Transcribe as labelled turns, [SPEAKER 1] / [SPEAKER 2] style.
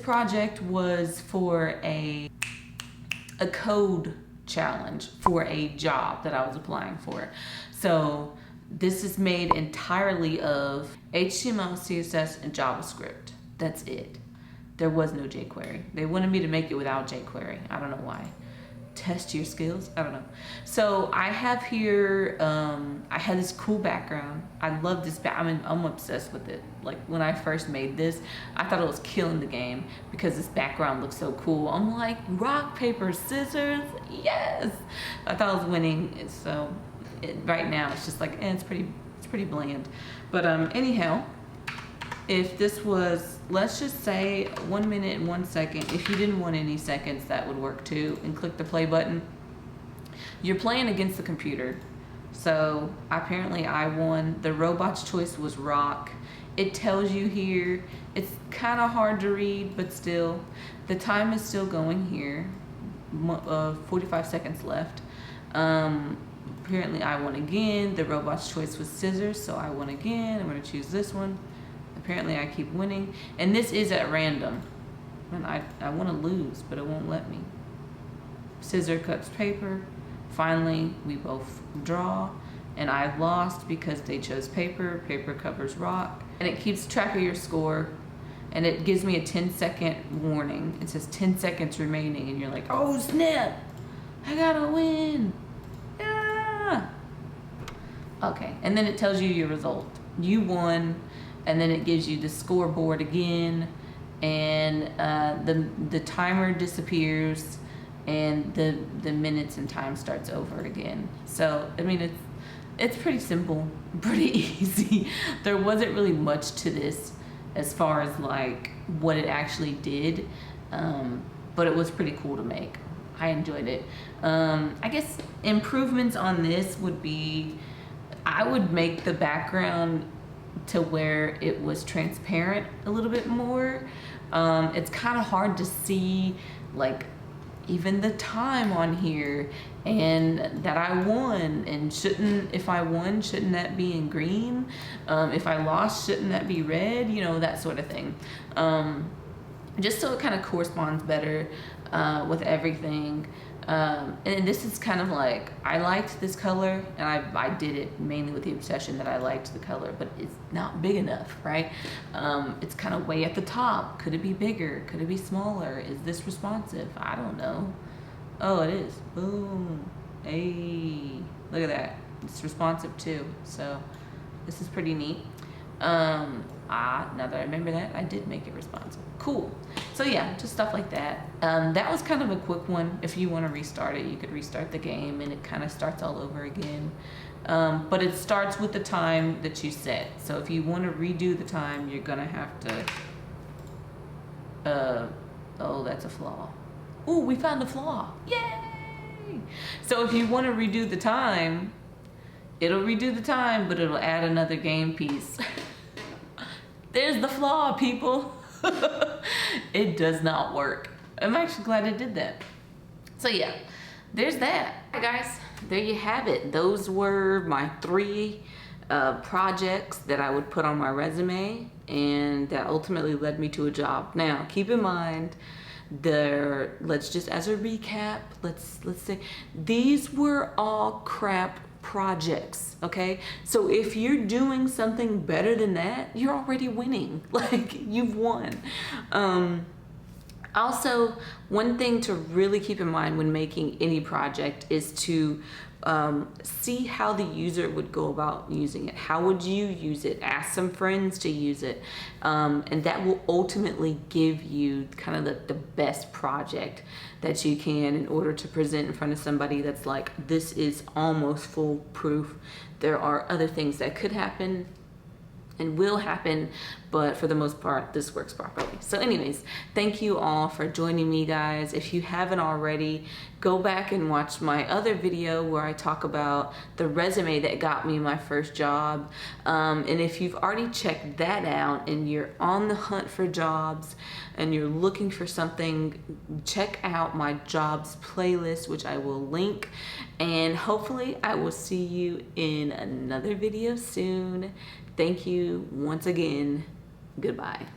[SPEAKER 1] project was for a code challenge for a job that I was applying for. So this is made entirely of HTML, CSS, and JavaScript. That's it. There was no jQuery. They wanted me to make it without jQuery. I don't know why. Test your skills? I don't know. So I have here, I had this cool background. I love this, I'm obsessed with it. Like when I first made this, I thought it was killing the game because this background looks so cool. I'm like, rock, paper, scissors, yes! I thought I was winning, so right now it's just like, it's pretty bland. But anyhow, if this was, let's just say 1 minute and 1 second, if you didn't want any seconds, that would work too, and click the play button. You're playing against the computer. So apparently I won. The robot's choice was rock. It tells you here, it's kind of hard to read, but still, the time is still going here. 45 seconds left. Apparently I won again. The robot's choice was scissors, so I won again. I'm gonna choose this one. Apparently I keep winning, and this is at random, and I want to lose, but it won't let me. Scissor cuts paper. Finally we both draw, and I've lost because they chose paper. Paper covers rock, and it keeps track of your score, and it gives me a 10-second warning. It says 10 seconds remaining, and you're like, oh snap, I gotta win. Yeah. Okay, and then it tells you your result. You won. And then it gives you the scoreboard again, and the timer disappears, and the minutes and time starts over again. So I mean, it's pretty simple, pretty easy. There wasn't really much to this as far as like what it actually did, but it was pretty cool to make. I enjoyed it. I guess improvements on this would be, I would make the background to where it was transparent a little bit more. It's kind of hard to see like even the time on here, and that I won, and if I won, shouldn't that be in green? If I lost, shouldn't that be red? You know, that sort of thing. Just so it kind of corresponds better with everything. And this is kind of like, I liked this color, and I did it mainly with the obsession that I liked the color, but it's not big enough, right? It's kind of way at the top. Could it be bigger? Could it be smaller? Is this responsive? I don't know. Oh, it is. Boom. Hey, look at that. It's responsive too. So this is pretty neat. Now that I remember that, I did make it responsive. Cool. So yeah, just stuff like that. That was kind of a quick one. If you want to restart it, you could restart the game, and it kind of starts all over again. But it starts with the time that you set. So if you want to redo the time, you're gonna have to, oh, that's a flaw. Ooh, we found a flaw. Yay! So if you want to redo the time, it'll redo the time, but it'll add another game piece. There's the flaw, people. It does not work. I'm actually glad it did that. So yeah, there's that. Hi guys, there you have it. Those were my 3 projects that I would put on my resume, and that ultimately led me to a job. Now, keep in mind, let's just, as a recap, let's say these were all crap projects, okay? So if you're doing something better than that, you're already winning. Like, you've won. Also, one thing to really keep in mind when making any project is to see how the user would go about using it. How would you use it? Ask some friends to use it. And that will ultimately give you kind of the best project that you can in order to present in front of somebody that's like, this is almost foolproof. There are other things that could happen and will happen, but for the most part, this works properly. So anyways, thank you all for joining me, guys. If you haven't already, go back and watch my other video where I talk about the resume that got me my first job. And if you've already checked that out and you're on the hunt for jobs and you're looking for something, check out my jobs playlist, which I will link. And hopefully I will see you in another video soon. Thank you once again. Goodbye.